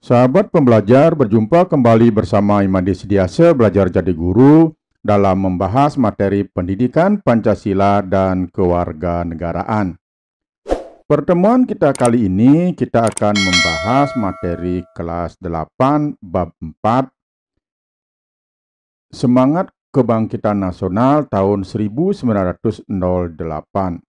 Sahabat pembelajar, berjumpa kembali bersama Imadi Sidiase Belajar Jadi Guru dalam membahas materi pendidikan Pancasila dan kewarganegaraan. Pertemuan kita kali ini kita akan membahas materi kelas 8 bab 4 Semangat Kebangkitan Nasional tahun 1908.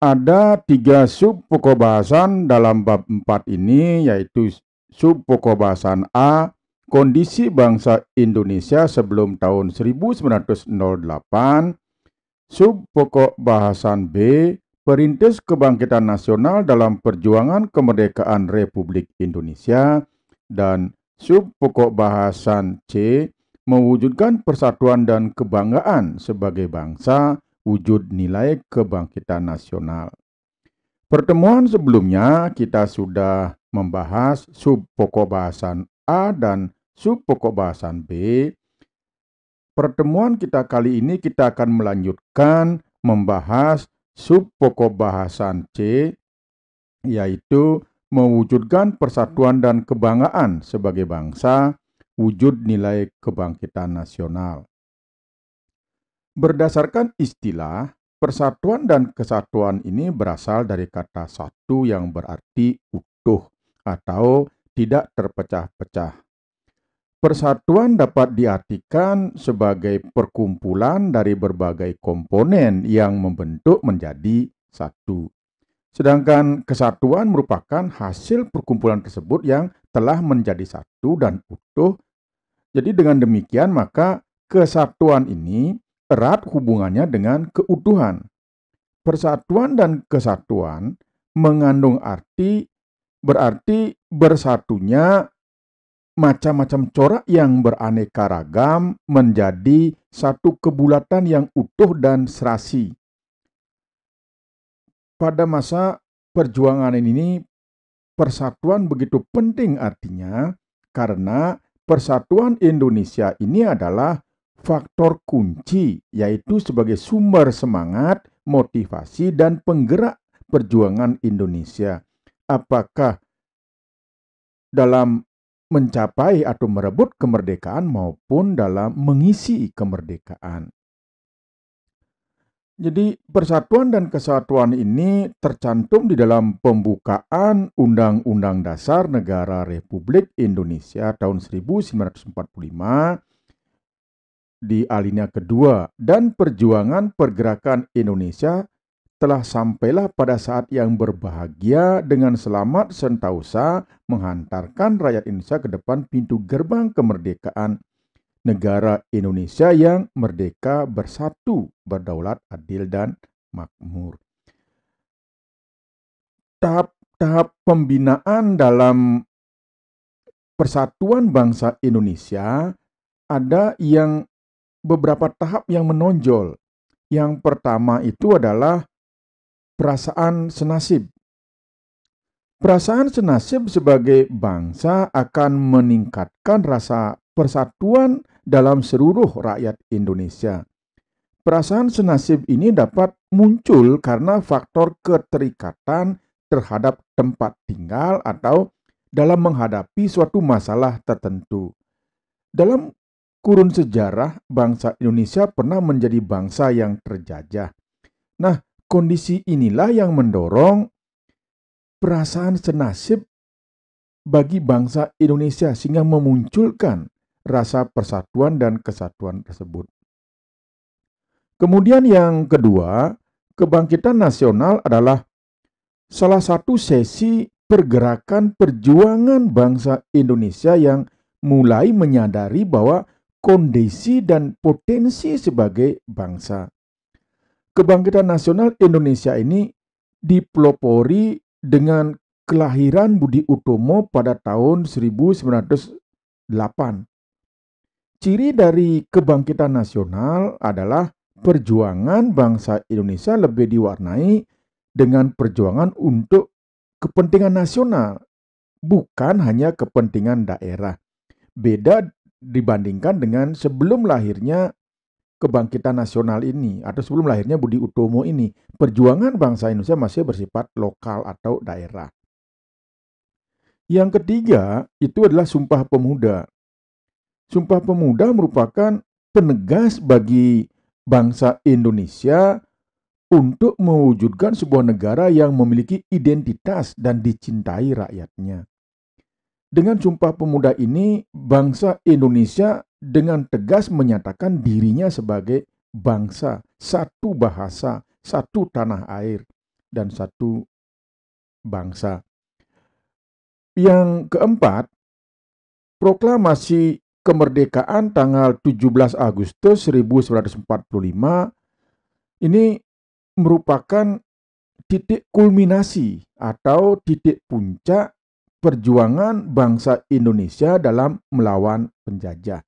Ada 3 sub pokok bahasan dalam bab 4 ini, yaitu sub pokok bahasan A, kondisi bangsa Indonesia sebelum tahun 1908, sub pokok bahasan B, perintis kebangkitan nasional dalam perjuangan kemerdekaan Republik Indonesia, dan sub pokok bahasan C, mewujudkan persatuan dan kebanggaan sebagai bangsa, wujud nilai kebangkitan nasional. Pertemuan sebelumnya kita sudah membahas sub pokok bahasan A dan sub pokok bahasan B. Pertemuan kita kali ini kita akan melanjutkan membahas sub pokok bahasan C, yaitu mewujudkan persatuan dan kebanggaan sebagai bangsa, wujud nilai kebangkitan nasional. Berdasarkan istilah, persatuan dan kesatuan ini berasal dari kata satu yang berarti utuh atau tidak terpecah-pecah. Persatuan dapat diartikan sebagai perkumpulan dari berbagai komponen yang membentuk menjadi satu. Sedangkan kesatuan merupakan hasil perkumpulan tersebut yang telah menjadi satu dan utuh. Jadi dengan demikian maka kesatuan ini erat hubungannya dengan keutuhan. Persatuan dan kesatuan mengandung arti berarti bersatunya macam-macam corak yang beraneka ragam menjadi satu kebulatan yang utuh dan serasi. Pada masa perjuangan ini, persatuan begitu penting artinya karena persatuan Indonesia ini adalah faktor kunci, yaitu sebagai sumber semangat, motivasi, dan penggerak perjuangan Indonesia. Apakah dalam mencapai atau merebut kemerdekaan maupun dalam mengisi kemerdekaan. Jadi persatuan dan kesatuan ini tercantum di dalam pembukaan Undang-Undang Dasar Negara Republik Indonesia tahun 1945 di alinea kedua, dan perjuangan pergerakan Indonesia telah sampailah pada saat yang berbahagia dengan selamat sentausa menghantarkan rakyat Indonesia ke depan pintu gerbang kemerdekaan negara Indonesia yang merdeka, bersatu, berdaulat, adil, dan makmur. Tahap-tahap pembinaan dalam persatuan bangsa Indonesia ada yang beberapa tahap yang menonjol. Yang pertama itu adalah perasaan senasib. Perasaan senasib sebagai bangsa akan meningkatkan rasa persatuan dalam seluruh rakyat Indonesia. Perasaan senasib ini dapat muncul karena faktor keterikatan terhadap tempat tinggal atau dalam menghadapi suatu masalah tertentu. Dalam kurun sejarah, bangsa Indonesia pernah menjadi bangsa yang terjajah. Nah, kondisi inilah yang mendorong perasaan senasib bagi bangsa Indonesia sehingga memunculkan rasa persatuan dan kesatuan tersebut. Kemudian yang kedua, kebangkitan nasional adalah salah satu sesi pergerakan perjuangan bangsa Indonesia yang mulai menyadari bahwa kondisi dan potensi sebagai bangsa. Kebangkitan nasional Indonesia ini dipelopori dengan kelahiran Budi Utomo pada tahun 1908. Ciri dari kebangkitan nasional adalah perjuangan bangsa Indonesia lebih diwarnai dengan perjuangan untuk kepentingan nasional, bukan hanya kepentingan daerah. Beda dibandingkan dengan sebelum lahirnya kebangkitan nasional ini atau sebelum lahirnya Budi Utomo ini, perjuangan bangsa Indonesia masih bersifat lokal atau daerah. Yang ketiga, itu adalah Sumpah Pemuda. Sumpah Pemuda merupakan penegas bagi bangsa Indonesia untuk mewujudkan sebuah negara yang memiliki identitas dan dicintai rakyatnya. Dengan Sumpah Pemuda ini, bangsa Indonesia dengan tegas menyatakan dirinya sebagai bangsa, satu bahasa, satu tanah air, dan satu bangsa. Yang keempat, proklamasi kemerdekaan tanggal 17 Agustus 1945 ini merupakan titik kulminasi atau titik puncak perjuangan bangsa Indonesia dalam melawan penjajah.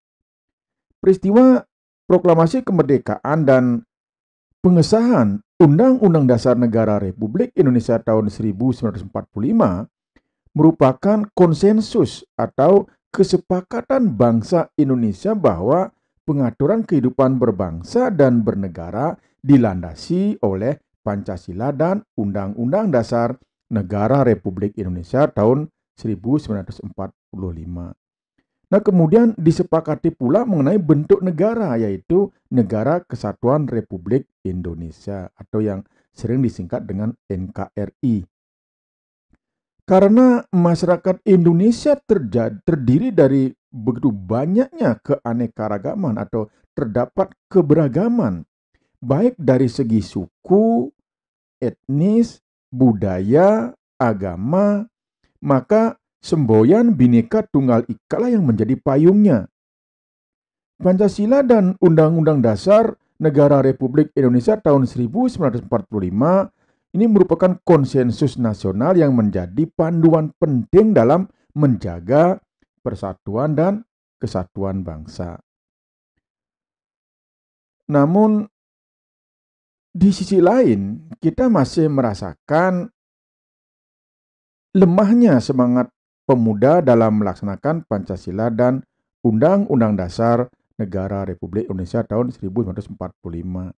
Peristiwa proklamasi kemerdekaan dan pengesahan Undang-Undang Dasar Negara Republik Indonesia tahun 1945 merupakan konsensus atau kesepakatan bangsa Indonesia bahwa pengaturan kehidupan berbangsa dan bernegara dilandasi oleh Pancasila dan Undang-Undang Dasar Negara Republik Indonesia tahun 1945. Nah, kemudian disepakati pula mengenai bentuk negara, yaitu Negara Kesatuan Republik Indonesia atau yang sering disingkat dengan NKRI. Karena masyarakat Indonesia terdiri dari begitu banyaknya keanekaragaman atau terdapat keberagaman, baik dari segi suku, etnis, budaya, agama, maka semboyan Bhinneka Tunggal Ika lah yang menjadi payungnya. Pancasila dan Undang-Undang Dasar Negara Republik Indonesia tahun 1945 ini merupakan konsensus nasional yang menjadi panduan penting dalam menjaga persatuan dan kesatuan bangsa. Namun, di sisi lain, kita masih merasakan lemahnya semangat pemuda dalam melaksanakan Pancasila dan Undang-Undang Dasar Negara Republik Indonesia tahun 1945.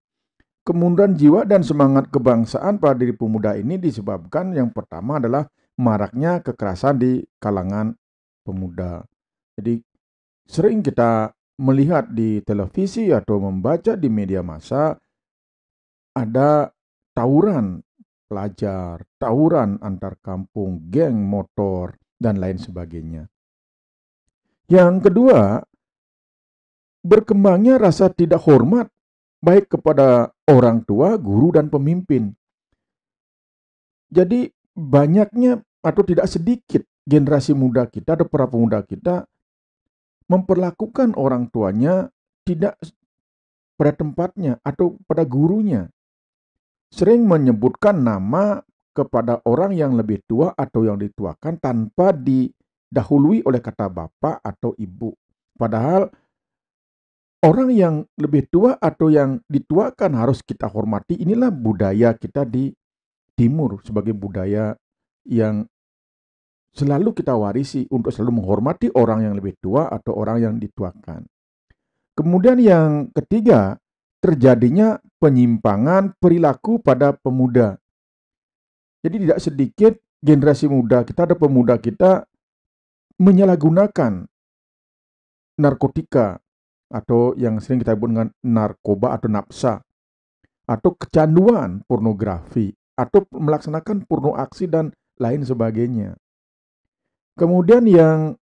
Kemunduran jiwa dan semangat kebangsaan pada diri pemuda ini disebabkan yang pertama adalah maraknya kekerasan di kalangan pemuda. Jadi sering kita melihat di televisi atau membaca di media massa ada tawuran pelajar, tawuran antar kampung, geng motor, dan lain sebagainya. Yang kedua, berkembangnya rasa tidak hormat baik kepada orang tua, guru, dan pemimpin. Jadi banyaknya atau tidak sedikit generasi muda kita atau para pemuda kita memperlakukan orang tuanya tidak pada tempatnya atau pada gurunya. Sering menyebutkan nama kepada orang yang lebih tua atau yang dituakan tanpa didahului oleh kata bapak atau ibu. Padahal orang yang lebih tua atau yang dituakan harus kita hormati. Inilah budaya kita di Timur sebagai budaya yang selalu kita warisi untuk selalu menghormati orang yang lebih tua atau orang yang dituakan. Kemudian yang ketiga, terjadinya penyimpangan perilaku pada pemuda. Jadi tidak sedikit generasi muda kita atau pemuda kita menyalahgunakan narkotika atau yang sering kita sebut dengan narkoba atau nafsa, atau kecanduan pornografi, atau melaksanakan porno aksi dan lain sebagainya. Kemudian yang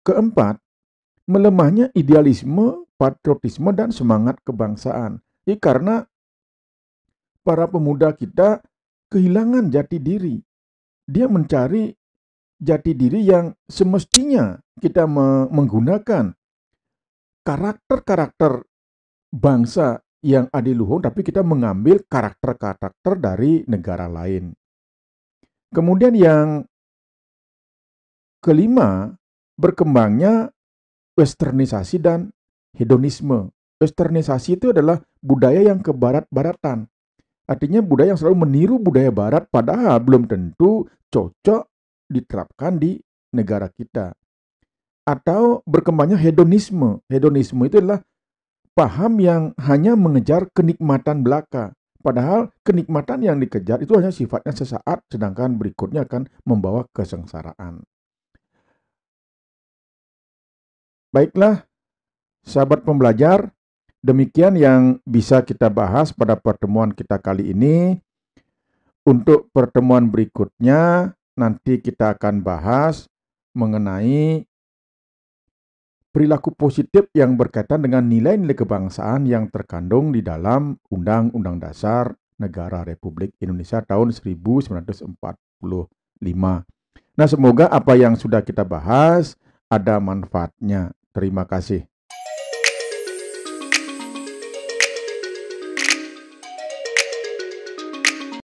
keempat, melemahnya idealisme, patriotisme, dan semangat kebangsaan. Jadi karena para pemuda kita kehilangan jati diri. Dia mencari jati diri yang semestinya kita menggunakan karakter-karakter bangsa yang adiluhung, tapi kita mengambil karakter-karakter dari negara lain. Kemudian yang kelima, berkembangnya westernisasi dan hedonisme. Westernisasi itu adalah budaya yang ke barat-baratan. Artinya budaya yang selalu meniru budaya barat padahal belum tentu cocok diterapkan di negara kita. Atau berkembangnya hedonisme. Hedonisme itu adalah paham yang hanya mengejar kenikmatan belaka, Padahal kenikmatan yang dikejar itu hanya sifatnya sesaat, sedangkan berikutnya akan membawa kesengsaraan. Baiklah, sahabat pembelajar, demikian yang bisa kita bahas pada pertemuan kita kali ini. Untuk pertemuan berikutnya, nanti kita akan bahas mengenai perilaku positif yang berkaitan dengan nilai-nilai kebangsaan yang terkandung di dalam Undang-Undang Dasar Negara Republik Indonesia tahun 1945. Nah, semoga apa yang sudah kita bahas ada manfaatnya. Terima kasih.